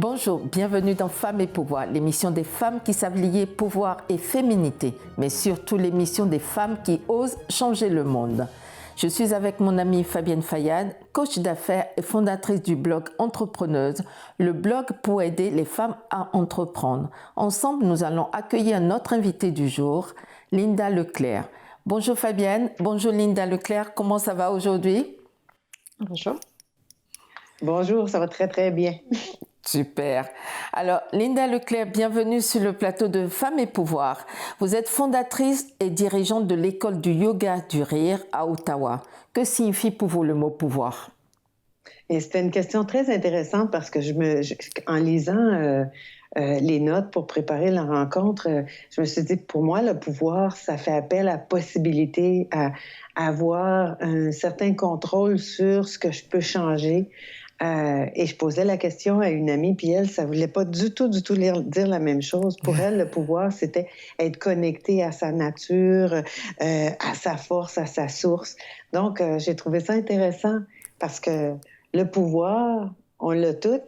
Bonjour, bienvenue dans Femmes et Pouvoir, l'émission des femmes qui savent lier pouvoir et féminité, mais surtout l'émission des femmes qui osent changer le monde. Je suis avec mon amie Fabienne Fayad, coach d'affaires et fondatrice du blog Entrepreneuse, le blog pour aider les femmes à entreprendre. Ensemble, nous allons accueillir notre invitée du jour, Linda Leclerc. Bonjour Fabienne, bonjour Linda Leclerc, comment ça va aujourd'hui? Bonjour. Bonjour, ça va très très bien. Super. Alors, Linda Leclerc, bienvenue sur le plateau de Femmes et Pouvoir. Vous êtes fondatrice et dirigeante de l'école du yoga du rire à Ottawa. Que signifie pour vous le mot pouvoir? Et c'était une question très intéressante parce que en lisant les notes pour préparer la rencontre, je me suis dit, pour moi, le pouvoir, ça fait appel à la possibilité à avoir un certain contrôle sur ce que je peux changer. Et je posais la question à une amie, puis elle, ça voulait pas du tout dire la même chose. Pour elle, le pouvoir, c'était être connecté à sa nature, à sa force, à sa source. Donc, j'ai trouvé ça intéressant parce que le pouvoir, on l'a tout,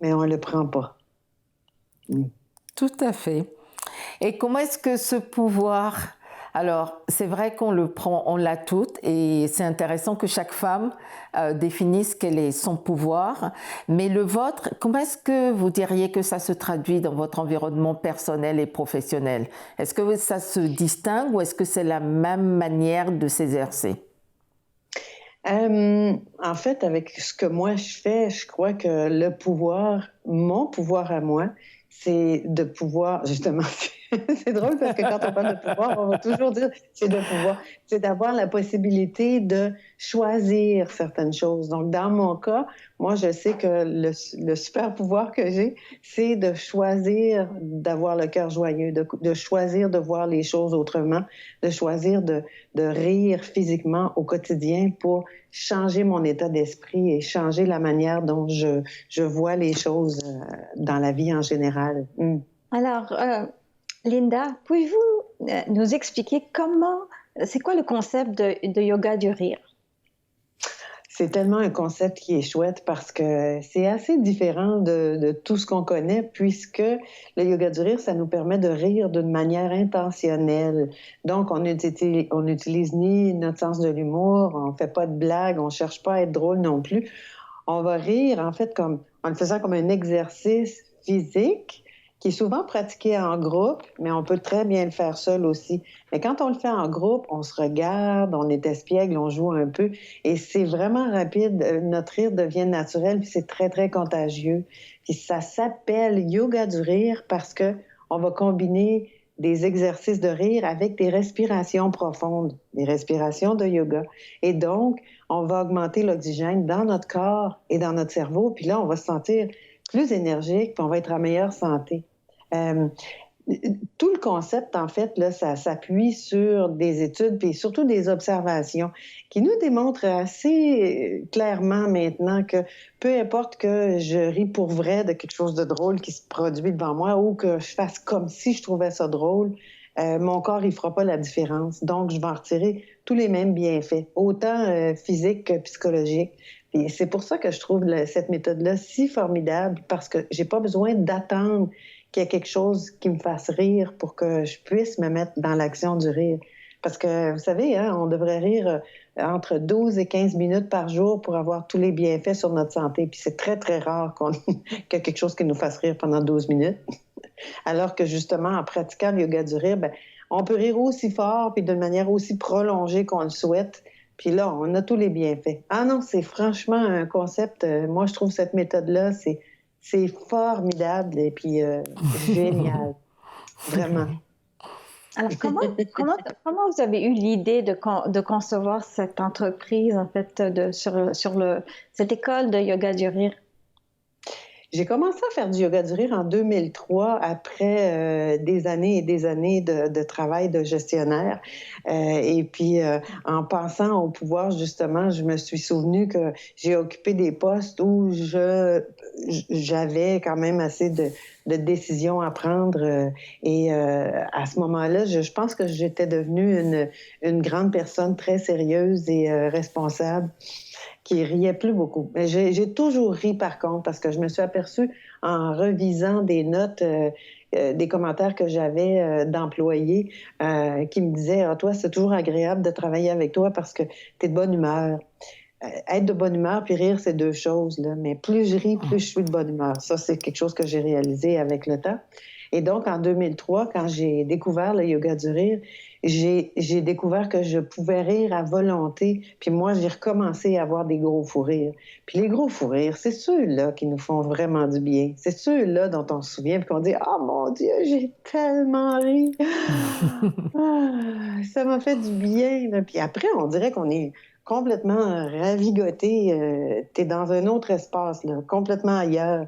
mais on le prend pas. Tout à fait. Et comment est-ce que ce pouvoir... Alors, c'est vrai qu'on le prend, on l'a toute, et c'est intéressant que chaque femme définisse quel est son pouvoir. Mais le vôtre, comment est-ce que vous diriez que ça se traduit dans votre environnement personnel et professionnel? Est-ce que ça se distingue ou est-ce que c'est la même manière de s'exercer? En fait, avec ce que moi je fais, je crois que le pouvoir, mon pouvoir à moi, c'est de pouvoir, justement, c'est drôle parce que quand on parle de pouvoir, on va toujours dire c'est de pouvoir, c'est d'avoir la possibilité de choisir certaines choses. Donc, dans mon cas, moi, je sais que le super pouvoir que j'ai, c'est de choisir d'avoir le cœur joyeux, de choisir de voir les choses autrement, de choisir de rire physiquement au quotidien pour changer mon état d'esprit et changer la manière dont je vois les choses dans la vie en général. Alors, Linda, pouvez-vous nous expliquer c'est quoi le concept de yoga du rire? C'est tellement un concept qui est chouette parce que c'est assez différent de tout ce qu'on connaît puisque le yoga du rire, ça nous permet de rire d'une manière intentionnelle. Donc, on n'utilise ni notre sens de l'humour, on fait pas de blagues, on cherche pas à être drôle non plus. On va rire, en fait, en le faisant comme un exercice physique qui est souvent pratiqué en groupe, mais on peut très bien le faire seul aussi. Mais quand on le fait en groupe, on se regarde, on est espiègle, on joue un peu, et c'est vraiment rapide. Notre rire devient naturel, puis c'est très, très contagieux. Puis ça s'appelle yoga du rire parce que on va combiner des exercices de rire avec des respirations profondes, des respirations de yoga. Et donc, on va augmenter l'oxygène dans notre corps et dans notre cerveau, puis là, on va se sentir plus énergique, puis on va être en meilleure santé. Tout le concept, en fait, là, ça s'appuie sur des études puis surtout des observations qui nous démontrent assez clairement maintenant que peu importe que je ris pour vrai de quelque chose de drôle qui se produit devant moi ou que je fasse comme si je trouvais ça drôle, mon corps, il fera pas la différence. Donc, je vais en retirer tous les mêmes bienfaits, autant physiques que psychologiques. Et c'est pour ça que je trouve cette méthode-là si formidable parce que j'ai pas besoin d'attendre qu'il y ait quelque chose qui me fasse rire pour que je puisse me mettre dans l'action du rire. Parce que, vous savez, hein, on devrait rire entre 12 et 15 minutes par jour pour avoir tous les bienfaits sur notre santé. Puis c'est très, très rare qu'il y ait quelque chose qui nous fasse rire pendant 12 minutes. Alors que, justement, en pratiquant le yoga du rire, on peut rire aussi fort puis d'une manière aussi prolongée qu'on le souhaite. Puis là, on a tous les bienfaits. Ah non, c'est franchement un concept. Moi, je trouve cette méthode-là, c'est formidable et puis génial. Vraiment. Alors, comment vous avez eu l'idée de concevoir cette entreprise, en fait, cette école de yoga du rire? J'ai commencé à faire du yoga du rire en 2003 après des années et des années de travail de gestionnaire. Et puis, en pensant au pouvoir, justement, je me suis souvenu que j'ai occupé des postes où j'avais quand même assez de décisions à prendre. Et à ce moment-là, je pense que j'étais devenue une grande personne très sérieuse et responsable. qui riait plus beaucoup. Mais j'ai toujours ri, par contre, parce que je me suis aperçue en revisant des notes, des commentaires que j'avais d'employés qui me disaient « Ah, toi, c'est toujours agréable de travailler avec toi parce que tu es de bonne humeur. » Être de bonne humeur puis rire, c'est deux choses, là. Mais plus je ris, plus je suis de bonne humeur. Ça, c'est quelque chose que j'ai réalisé avec le temps. Et donc, en 2003, quand j'ai découvert le yoga du rire, j'ai découvert que je pouvais rire à volonté. Puis moi, j'ai recommencé à avoir des gros fous rires. Puis les gros fous rires, c'est ceux-là qui nous font vraiment du bien. C'est ceux-là dont on se souvient puis qu'on dit « Ah, mon Dieu, j'ai tellement ri! Ah, ça m'a fait du bien! » Puis après, on dirait qu'on est complètement ravigoté. T'es dans un autre espace, là, complètement ailleurs.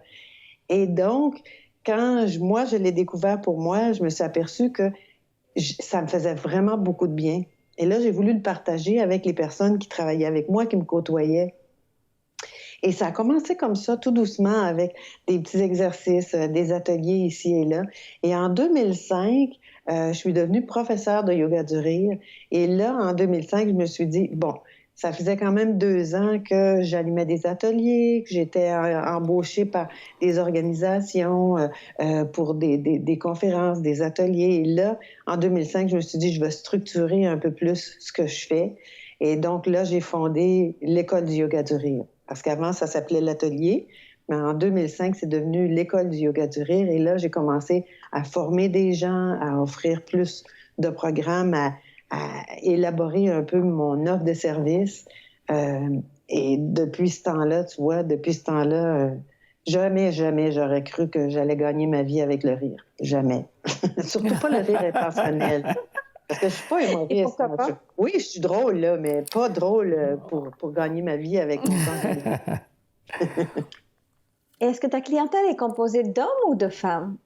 Et donc, quand moi, je l'ai découvert pour moi, je me suis aperçue que ça me faisait vraiment beaucoup de bien. Et là, j'ai voulu le partager avec les personnes qui travaillaient avec moi, qui me côtoyaient. Et ça a commencé comme ça, tout doucement, avec des petits exercices, des ateliers ici et là. Et en 2005, je suis devenue professeure de yoga du rire. Et là, en 2005, je me suis dit, bon, ça faisait quand même 2 ans que j'animais des ateliers, que j'étais embauchée par des organisations pour des conférences, des ateliers. Et là, en 2005, je me suis dit, je vais structurer un peu plus ce que je fais. Et donc là, j'ai fondé l'École du yoga du rire. Parce qu'avant, ça s'appelait l'atelier. Mais en 2005, c'est devenu l'École du yoga du rire. Et là, j'ai commencé à former des gens, à offrir plus de programmes, à élaborer un peu mon offre de service. Et depuis ce temps-là, tu vois, jamais j'aurais cru que j'allais gagner ma vie avec le rire. Jamais. Surtout pas le rire intentionnel. Parce que je suis pas humoriste. Oui, je suis drôle, là, mais pas drôle pour gagner ma vie avec mon sens de l'humour. Est-ce que ta clientèle est composée d'hommes ou de femmes?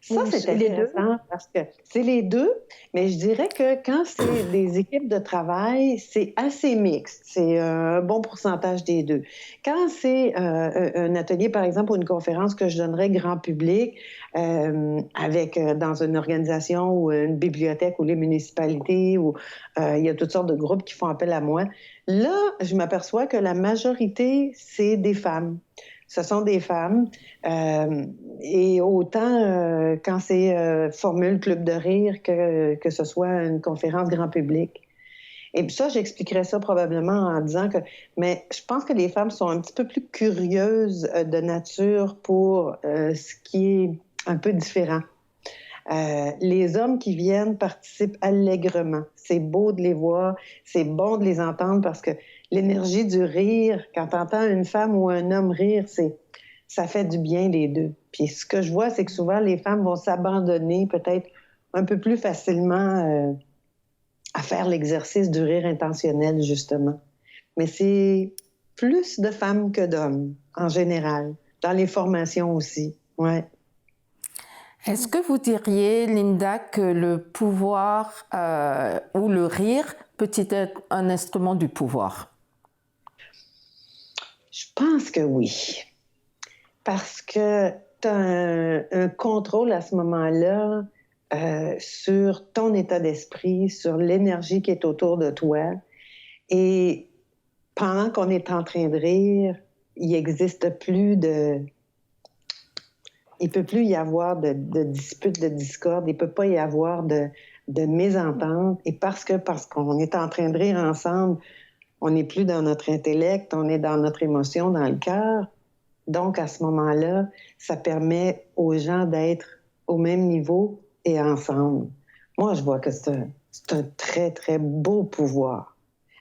Ça, c'est intéressant parce que c'est les deux, mais je dirais que quand c'est des équipes de travail, c'est assez mixte. C'est un bon pourcentage des deux. Quand c'est un atelier, par exemple, ou une conférence que je donnerais grand public, dans une organisation ou une bibliothèque ou les municipalités, où il y a toutes sortes de groupes qui font appel à moi, là, je m'aperçois que la majorité, c'est des femmes. Ce sont des femmes. Et autant quand c'est formule club de rire que ce soit une conférence grand public. Et puis ça, j'expliquerais ça probablement en disant que... Mais je pense que les femmes sont un petit peu plus curieuses de nature pour ce qui est un peu différent. Les hommes qui viennent participent allègrement. C'est beau de les voir, c'est bon de les entendre parce que l'énergie du rire, quand tu entends une femme ou un homme rire, ça fait du bien les deux. Puis ce que je vois, c'est que souvent les femmes vont s'abandonner peut-être un peu plus facilement à faire l'exercice du rire intentionnel, justement. Mais c'est plus de femmes que d'hommes, en général, dans les formations aussi. Ouais. Est-ce que vous diriez, Linda, que le pouvoir ou le rire peut être un instrument du pouvoir? Je pense que oui. Parce que tu as un contrôle à ce moment-là sur ton état d'esprit, sur l'énergie qui est autour de toi. Et pendant qu'on est en train de rire, il n'existe plus de... Il ne peut plus y avoir de dispute, de discorde. Il ne peut pas y avoir de mésentente. Et parce qu'on est en train de rire ensemble, on n'est plus dans notre intellect, on est dans notre émotion, dans le cœur. Donc, à ce moment-là, ça permet aux gens d'être au même niveau et ensemble. Moi, je vois que c'est un très, très beau pouvoir.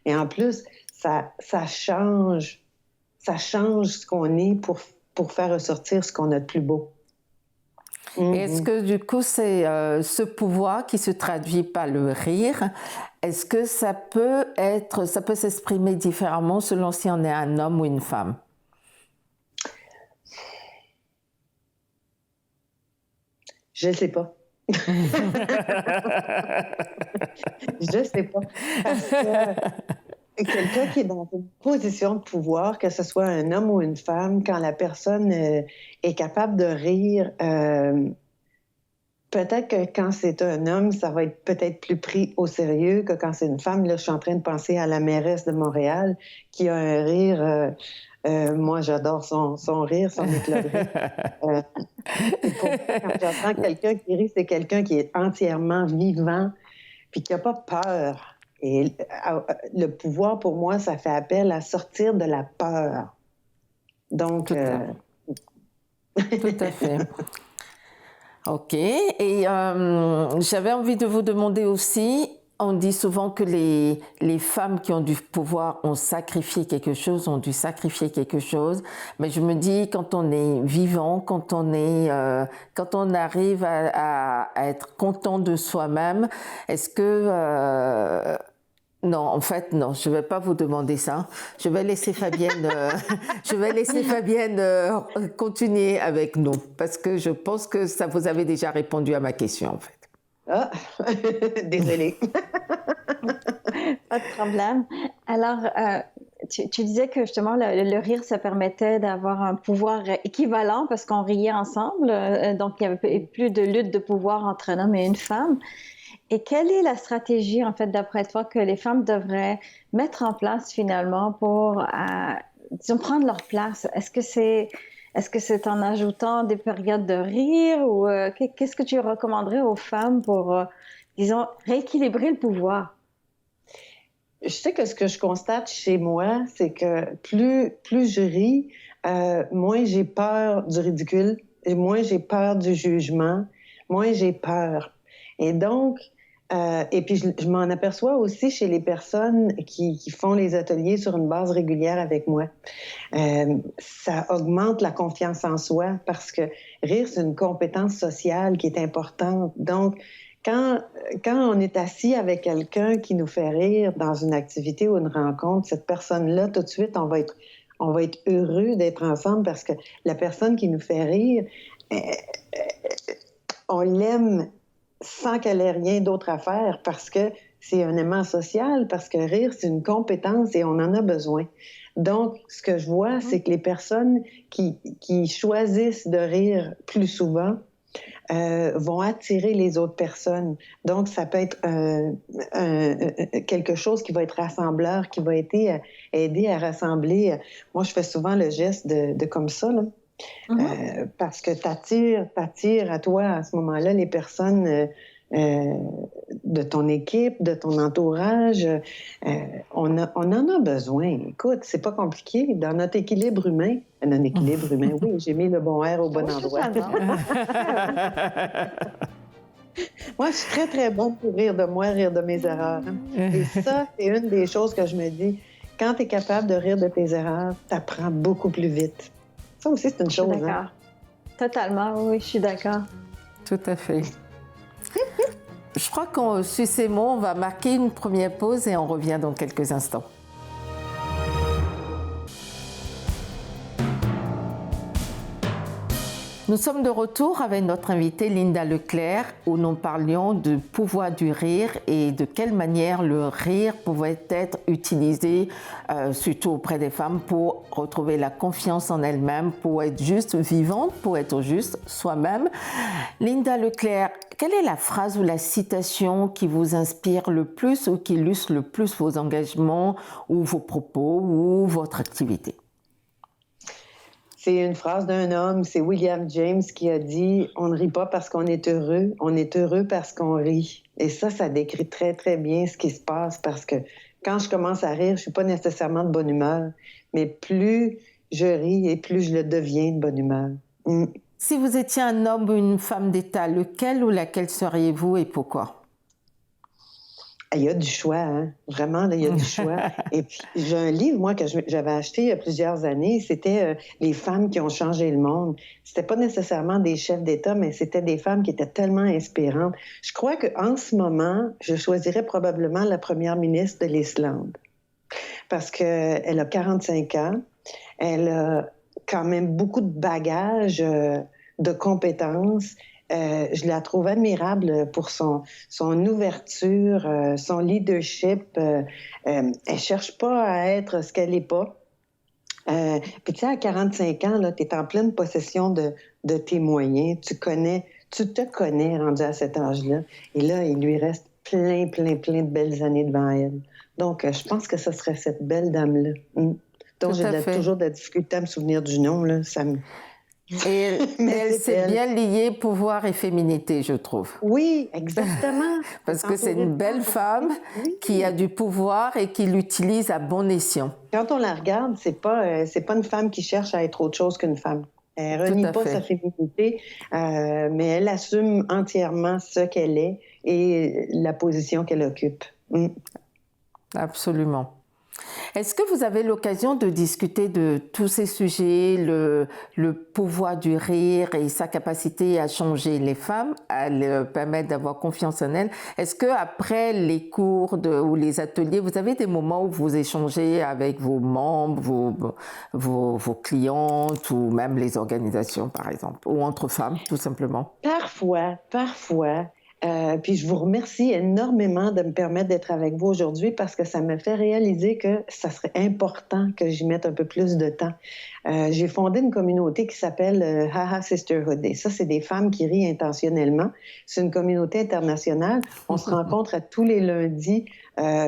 Et en plus, ça change ce qu'on est pour faire ressortir ce qu'on a de plus beau. Mm-hmm. Est-ce que du coup, c'est ce pouvoir qui se traduit par le rire? Est-ce que ça peut s'exprimer différemment selon si on est un homme ou une femme? Je ne sais pas. Je ne sais pas. Parce que quelqu'un qui est dans une position de pouvoir, que ce soit un homme ou une femme, quand la personne est capable de rire, peut-être que quand c'est un homme, ça va être peut-être plus pris au sérieux que quand c'est une femme. Là, je suis en train de penser à la mairesse de Montréal qui a un rire. Moi, j'adore son rire, son éclat de rire. Pour moi, quand j'entends quelqu'un qui rit, c'est quelqu'un qui est entièrement vivant puis qui n'a pas peur. Et le pouvoir, pour moi, ça fait appel à sortir de la peur. Donc... Tout à fait. OK. Et j'avais envie de vous demander aussi, on dit souvent que les femmes qui ont du pouvoir ont sacrifié quelque chose, ont dû sacrifier quelque chose. Mais je me dis, quand on est vivant, quand on arrive à être content de soi-même, est-ce que... Non, en fait, non, je ne vais pas vous demander ça. Je vais laisser Fabienne, continuer avec nous parce que je pense que ça vous avait déjà répondu à ma question, en fait. Ah, désolée. Pas de problème. Alors, tu disais que justement, le rire, ça permettait d'avoir un pouvoir équivalent parce qu'on riait ensemble. Donc, il n'y avait plus de lutte de pouvoir entre un homme et une femme. Et quelle est la stratégie, en fait, d'après toi, que les femmes devraient mettre en place finalement pour, disons, prendre leur place? Est-ce que c'est en ajoutant des périodes de rire ou qu'est-ce que tu recommanderais aux femmes pour, disons, rééquilibrer le pouvoir? Je sais que ce que je constate chez moi, c'est que plus je ris, moins j'ai peur du ridicule, et moins j'ai peur du jugement, moins j'ai peur. Et donc, et puis je m'en aperçois aussi chez les personnes qui font les ateliers sur une base régulière avec moi. Ça augmente la confiance en soi parce que rire, c'est une compétence sociale qui est importante. Donc, quand on est assis avec quelqu'un qui nous fait rire dans une activité ou une rencontre, cette personne-là, tout de suite, on va être heureux d'être ensemble parce que la personne qui nous fait rire, on l'aime sans qu'elle ait rien d'autre à faire parce que c'est un aimant social, parce que rire, c'est une compétence et on en a besoin. Donc, ce que je vois, c'est que les personnes qui choisissent de rire plus souvent vont attirer les autres personnes. Donc, ça peut être quelque chose qui va être rassembleur, qui va aider à rassembler. Moi, je fais souvent le geste de comme ça, là. Parce que t'attires à toi à ce moment-là les personnes de ton équipe, de ton entourage. On en a besoin. Écoute, c'est pas compliqué. Dans notre équilibre humain, oui, j'ai mis le bon air au bon endroit. Moi, je suis très, très bonne pour rire de moi, rire de mes erreurs. Et ça, c'est une des choses que je me dis. Quand tu es capable de rire de tes erreurs, tu apprends beaucoup plus vite. Ça aussi, c'est une chose. Je suis d'accord. Hein? Totalement, oui, je suis d'accord. Tout à fait. Je crois que sur ces mots, on va marquer une première pause et on revient dans quelques instants. Nous sommes de retour avec notre invitée Linda Leclerc où nous parlions du pouvoir du rire et de quelle manière le rire pouvait être utilisé, surtout auprès des femmes, pour retrouver la confiance en elles-mêmes, pour être juste vivante, pour être juste soi-même. Linda Leclerc, quelle est la phrase ou la citation qui vous inspire le plus ou qui illustre le plus vos engagements ou vos propos ou votre activité? C'est une phrase d'un homme, c'est William James qui a dit « On ne rit pas parce qu'on est heureux parce qu'on rit ». Et ça décrit très, très bien ce qui se passe parce que quand je commence à rire, je ne suis pas nécessairement de bonne humeur, mais plus je ris et plus je le deviens de bonne humeur. Si vous étiez un homme ou une femme d'État, lequel ou laquelle seriez-vous et pourquoi? Il y a du choix, hein? Vraiment, là, il y a du choix. Et puis, j'ai un livre, moi, que j'avais acheté il y a plusieurs années. C'était Les femmes qui ont changé le monde. C'était pas nécessairement des chefs d'État, mais c'était des femmes qui étaient tellement inspirantes. Je crois qu'en ce moment, je choisirais probablement la première ministre de l'Islande. Parce qu'elle a 45 ans. Elle a quand même beaucoup de bagages, de compétences. Je la trouve admirable pour son ouverture, son leadership. Elle cherche pas à être ce qu'elle n'est pas. Puis tu sais, à 45 ans, tu es en pleine possession de tes moyens. Tu connais tu te connais rendu à cet âge-là. Et là, il lui reste plein de belles années devant elle. Donc, je pense que ce serait cette belle dame-là. Donc, toujours de la difficulté à me souvenir du nom, là. Ça me... Et elle s'est bien liée pouvoir et féminité, je trouve. Oui, exactement. Parce que c'est une belle femme qui a du pouvoir et qui l'utilise à bon escient. Quand on la regarde, c'est pas une femme qui cherche à être autre chose qu'une femme. Elle renie pas sa féminité, mais elle assume entièrement ce qu'elle est et la position qu'elle occupe. Absolument. Est-ce que vous avez l'occasion de discuter de tous ces sujets, le pouvoir du rire et sa capacité à changer les femmes, à leur permettre d'avoir confiance en elles? Est-ce qu'après les cours ou les ateliers, vous avez des moments où vous échangez avec vos membres, vos clientes ou même les organisations, par exemple, ou entre femmes, tout simplement? Parfois. Puis je vous remercie énormément de me permettre d'être avec vous aujourd'hui parce que ça me fait réaliser que ça serait important que j'y mette un peu plus de temps. J'ai fondé une communauté qui s'appelle Haha Sisterhood. Et ça, c'est des femmes qui rient intentionnellement. C'est une communauté internationale. On se rencontre à tous les lundis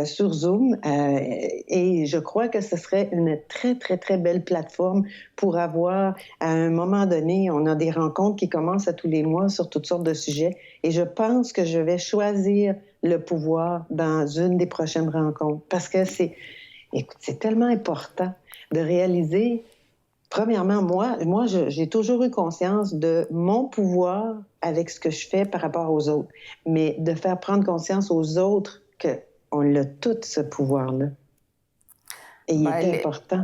sur Zoom et je crois que ce serait une très belle plateforme pour avoir, à un moment donné, on a des rencontres qui commencent à tous les mois sur toutes sortes de sujets et je pense que je vais choisir le pouvoir dans une des prochaines rencontres parce que c'est tellement important de réaliser. Premièrement, moi, j'ai toujours eu conscience de mon pouvoir avec ce que je fais par rapport aux autres, mais de faire prendre conscience aux autres qu'on a tout ce pouvoir-là. Et il est important.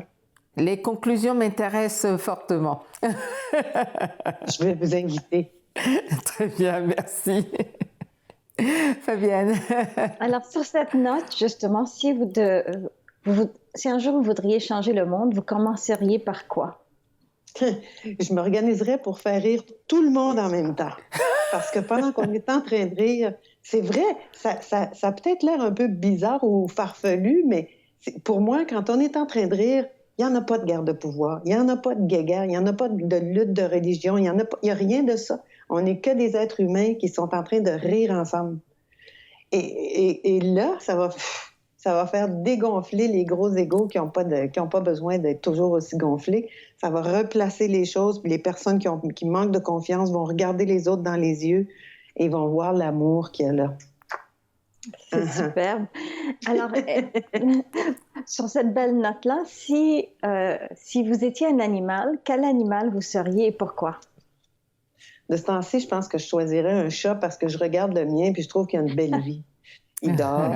Les conclusions m'intéressent fortement. Je vais vous inviter. Très bien, merci. Fabienne. Alors, sur cette note, justement, si un jour vous voudriez changer le monde, vous commenceriez par quoi? Je m'organiserais pour faire rire tout le monde en même temps. Parce que pendant qu'on est en train de rire, c'est vrai, ça a peut-être l'air un peu bizarre ou farfelu, mais pour moi, quand on est en train de rire, il n'y en a pas de guerre de pouvoir, il n'y en a pas de guéguerre, il n'y en a pas de lutte de religion, il n'y a rien de ça. On n'est que des êtres humains qui sont en train de rire ensemble. Et là, ça va faire dégonfler les gros égos qui n'ont pas besoin d'être toujours aussi gonflés. Ça va replacer les choses. Les personnes qui manquent de confiance vont regarder les autres dans les yeux et vont voir l'amour qu'il y a là. C'est superbe. Alors, sur cette belle note-là, si vous étiez un animal, quel animal vous seriez et pourquoi? De ce temps-ci, je pense que je choisirais un chat parce que je regarde le mien puis je trouve qu'il a une belle vie. Il dort,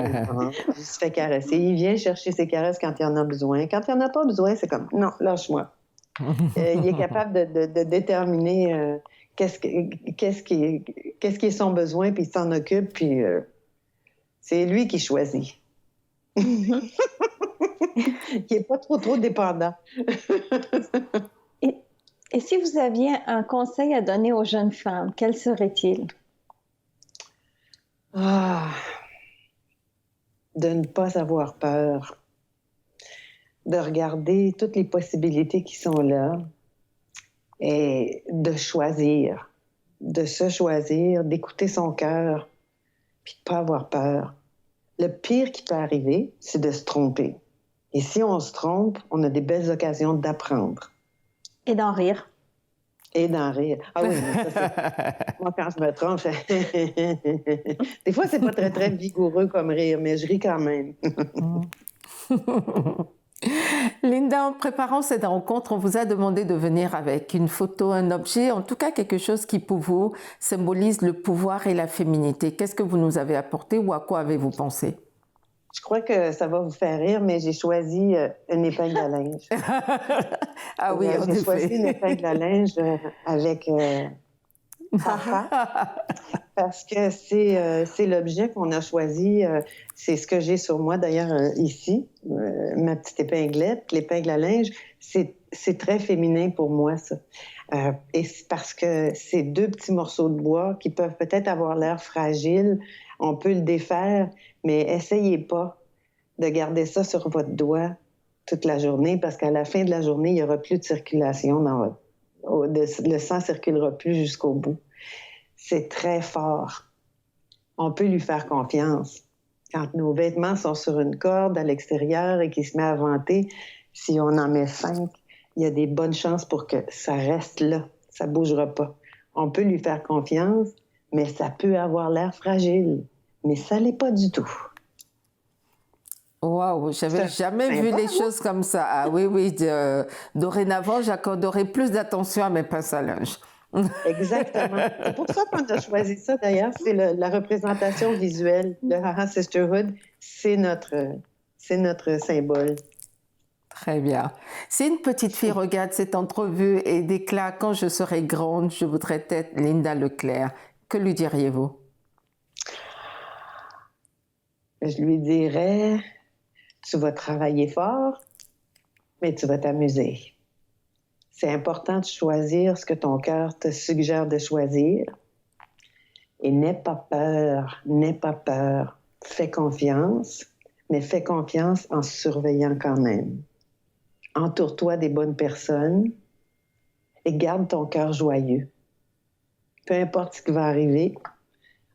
il se fait caresser, il vient chercher ses caresses quand il en a besoin. Quand il n'en a pas besoin, c'est comme « non, lâche-moi ». Il est capable de déterminer qu'est-ce qui est son besoin, puis il s'en occupe, puis c'est lui qui choisit. Il n'est pas trop dépendant. Et si vous aviez un conseil à donner aux jeunes femmes, quel serait-il? De ne pas avoir peur, de regarder toutes les possibilités qui sont là et de choisir, de se choisir, d'écouter son cœur, puis de ne pas avoir peur. Le pire qui peut arriver, c'est de se tromper. Et si on se trompe, on a des belles occasions d'apprendre. Et d'en rire. Et d'en rire. Ah oui, mais ça, moi, quand je me trompe, des fois, c'est pas très vigoureux comme rire, mais je ris quand même. Linda, en préparant cette rencontre, on vous a demandé de venir avec une photo, un objet, en tout cas quelque chose qui pour vous symbolise le pouvoir et la féminité. Qu'est-ce que vous nous avez apporté ou à quoi avez-vous pensé? Je crois que ça va vous faire rire, mais j'ai choisi une épingle à linge. Ah oui, en effet. J'ai choisi une épingle à linge avec papa, parce que c'est l'objet qu'on a choisi. C'est ce que j'ai sur moi, d'ailleurs, ici, ma petite épinglette, l'épingle à linge. C'est très féminin pour moi, ça. Et c'est parce que c'est deux petits morceaux de bois qui peuvent peut-être avoir l'air fragiles. On peut le défaire, mais essayez pas de garder ça sur votre doigt toute la journée parce qu'à la fin de la journée, il n'y aura plus de circulation le sang ne circulera plus jusqu'au bout. c'est très fort. On peut lui faire confiance. Quand nos vêtements sont sur une corde à l'extérieur et qu'il se met à vanter, si on en met 5, il y a des bonnes chances pour que ça reste là. Ça ne bougera pas. On peut lui faire confiance, mais ça peut avoir l'air fragile. Mais ça ne l'est pas du tout. Waouh, j'avais jamais vu les choses comme ça. Ah oui, oui, dorénavant, j'accorderai plus d'attention à mes pinces à linge. Exactement. C'est pour ça qu'on a choisi ça, d'ailleurs. C'est la représentation visuelle. Le Haha Sisterhood, c'est notre symbole. Très bien. Si une petite fille regarde cette entrevue et déclare « Quand je serai grande, je voudrais être Linda Leclerc », que lui diriez-vous? Je lui dirais, tu vas travailler fort, mais tu vas t'amuser. C'est important de choisir ce que ton cœur te suggère de choisir. Et n'aie pas peur, n'aie pas peur. Fais confiance, mais fais confiance en surveillant quand même. Entoure-toi des bonnes personnes et garde ton cœur joyeux. Peu importe ce qui va arriver,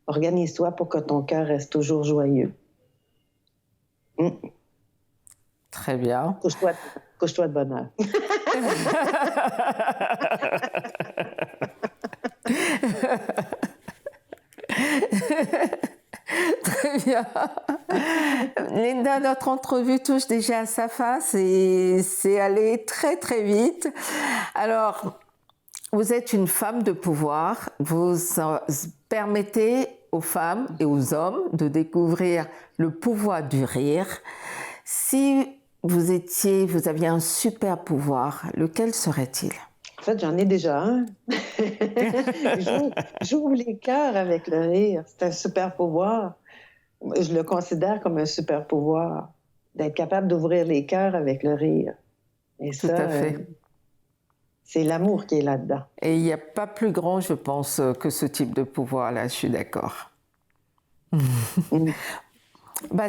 organise-toi pour que ton cœur reste toujours joyeux. Très bien. Couche-toi de bonne heure. Très bien. Linda, notre entrevue touche déjà à sa fin. C'est allé très, très vite. Alors, vous êtes une femme de pouvoir. Vous permettez aux femmes et aux hommes de découvrir le pouvoir du rire. Si vous aviez un super pouvoir, lequel serait-il? En fait, j'en ai déjà un. J'ouvre les cœurs avec le rire. C'est un super pouvoir. Je le considère comme un super pouvoir, d'être capable d'ouvrir les cœurs avec le rire. Et tout à fait. C'est l'amour qui est là-dedans. Et il n'y a pas plus grand, je pense, que ce type de pouvoir-là, je suis d'accord.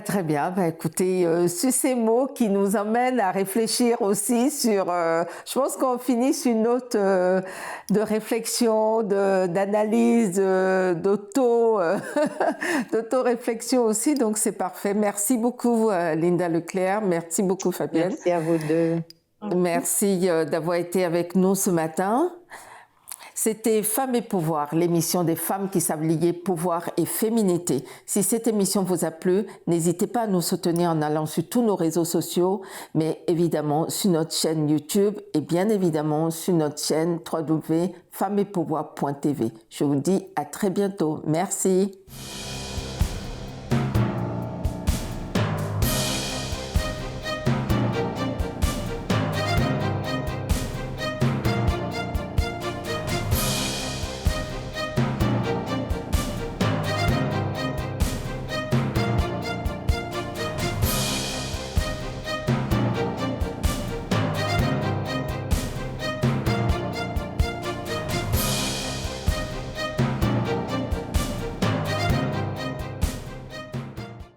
Très bien. Écoutez, sur ces mots qui nous emmènent à réfléchir aussi sur... je pense qu'on finit sur une note de réflexion, d'analyse, d'auto-réflexion aussi. Donc, c'est parfait. Merci beaucoup, Linda Leclerc. Merci beaucoup, Fabienne. Merci à vous deux. Merci d'avoir été avec nous ce matin. C'était Femmes et Pouvoir, l'émission des femmes qui savent lier pouvoir et féminité. Si cette émission vous a plu, n'hésitez pas à nous soutenir en allant sur tous nos réseaux sociaux, mais évidemment sur notre chaîne YouTube et bien évidemment sur notre chaîne www.femmesetpouvoir.tv. Je vous dis à très bientôt. Merci.